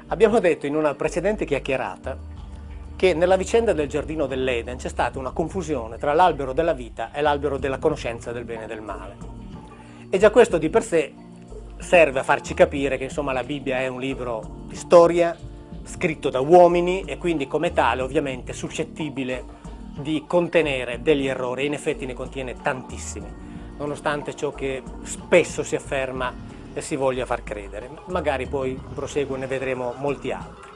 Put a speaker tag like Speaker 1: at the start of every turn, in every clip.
Speaker 1: Abbiamo detto in una precedente chiacchierata che nella vicenda del giardino dell'Eden c'è stata una confusione tra l'albero della vita e l'albero della conoscenza del bene e del male. E già questo di per sé serve a farci capire che insomma la Bibbia è un libro di storia, scritto da uomini e quindi come tale ovviamente suscettibile di contenere degli errori, e in effetti ne contiene tantissimi, nonostante ciò che spesso si afferma e si voglia far credere. Magari poi proseguo e ne vedremo molti altri.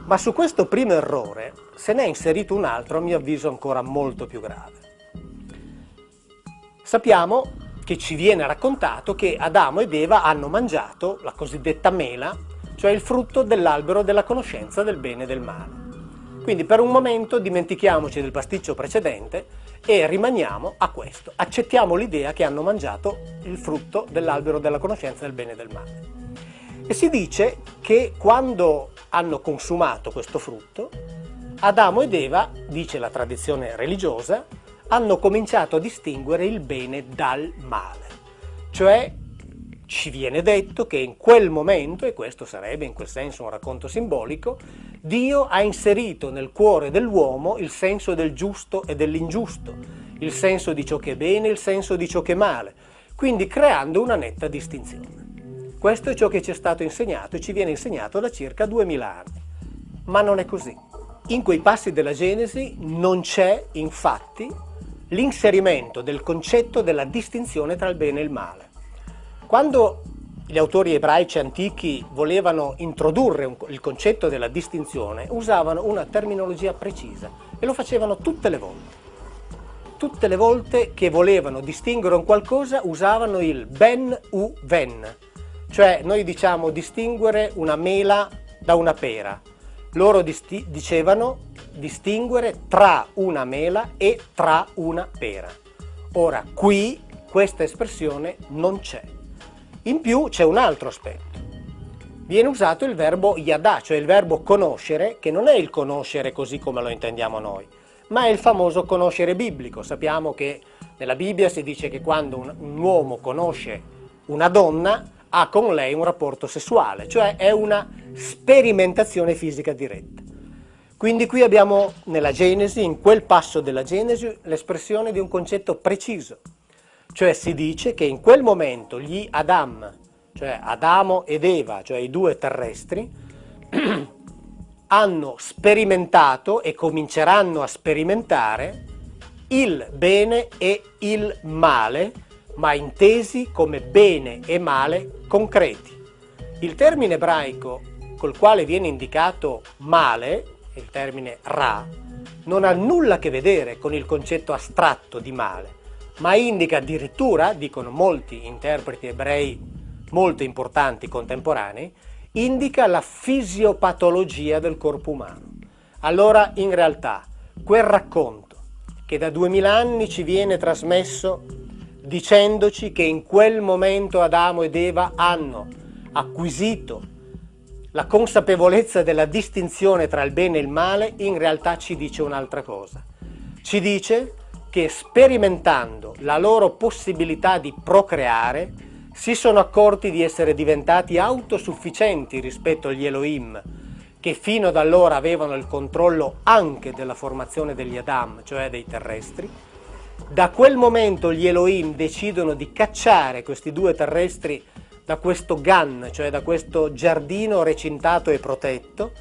Speaker 1: Ma su questo primo errore se n'è inserito un altro, a mio avviso, ancora molto più grave. Sappiamo che ci viene raccontato che Adamo ed Eva hanno mangiato la cosiddetta mela, cioè il frutto dell'albero della conoscenza del bene e del male. Quindi per un momento dimentichiamoci del pasticcio precedente e rimaniamo a questo. Accettiamo l'idea che hanno mangiato il frutto dell'albero della conoscenza del bene e del male. E si dice che quando hanno consumato questo frutto, Adamo ed Eva, dice la tradizione religiosa, hanno cominciato a distinguere il bene dal male. Cioè ci viene detto che in quel momento, e questo sarebbe in quel senso un racconto simbolico, Dio ha inserito nel cuore dell'uomo il senso del giusto e dell'ingiusto, il senso di ciò che è bene e il senso di ciò che è male, quindi creando una netta distinzione. Questo è ciò che ci è stato insegnato e ci viene insegnato da circa 2000 anni. Ma non è così. In quei passi della Genesi non c'è, infatti, l'inserimento del concetto della distinzione tra il bene e il male. Quando gli autori ebraici antichi volevano introdurre il concetto della distinzione, usavano una terminologia precisa e lo facevano tutte le volte. Tutte le volte che volevano distinguere un qualcosa usavano il ben u ven, cioè noi diciamo distinguere una mela da una pera. Loro dicevano distinguere tra una mela e tra una pera. Ora, qui questa espressione non c'è. In più c'è un altro aspetto. Viene usato il verbo yadà, cioè il verbo conoscere, che non è il conoscere così come lo intendiamo noi, ma è il famoso conoscere biblico. Sappiamo che nella Bibbia si dice che quando un uomo conosce una donna ha con lei un rapporto sessuale, cioè è una sperimentazione fisica diretta. Quindi qui abbiamo nella Genesi, in quel passo della Genesi, l'espressione di un concetto preciso. Cioè si dice che in quel momento gli Adam, cioè Adamo ed Eva, cioè i due terrestri, hanno sperimentato e cominceranno a sperimentare il bene e il male, ma intesi come bene e male concreti. Il termine ebraico col quale viene indicato male, il termine ra, non ha nulla a che vedere con il concetto astratto di male, ma indica addirittura, dicono molti interpreti ebrei molto importanti contemporanei, indica la fisiopatologia del corpo umano. Allora, in realtà, quel racconto che da 2000 anni ci viene trasmesso dicendoci che in quel momento Adamo ed Eva hanno acquisito la consapevolezza della distinzione tra il bene e il male, in realtà ci dice un'altra cosa. Ci dice che sperimentando la loro possibilità di procreare si sono accorti di essere diventati autosufficienti rispetto agli Elohim, che fino ad allora avevano il controllo anche della formazione degli Adam, cioè dei terrestri. Da quel momento gli Elohim decidono di cacciare questi due terrestri da questo Gan, cioè da questo giardino recintato e protetto,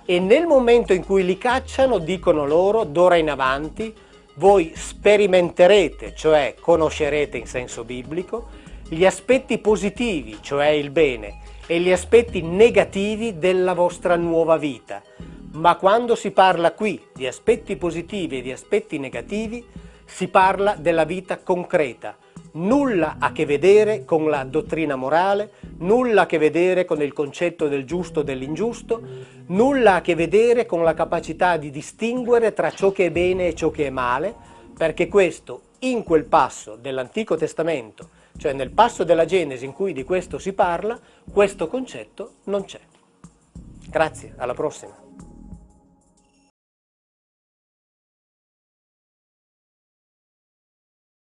Speaker 1: e nel momento in cui li cacciano dicono loro: d'ora in avanti voi sperimenterete, cioè conoscerete in senso biblico, gli aspetti positivi, cioè il bene, e gli aspetti negativi della vostra nuova vita. Ma quando si parla qui di aspetti positivi e di aspetti negativi, si parla della vita concreta, nulla a che vedere con la dottrina morale, nulla a che vedere con il concetto del giusto e dell'ingiusto, nulla a che vedere con la capacità di distinguere tra ciò che è bene e ciò che è male, perché questo in quel passo dell'Antico Testamento, cioè nel passo della Genesi in cui di questo si parla, questo concetto non c'è. Grazie, alla prossima.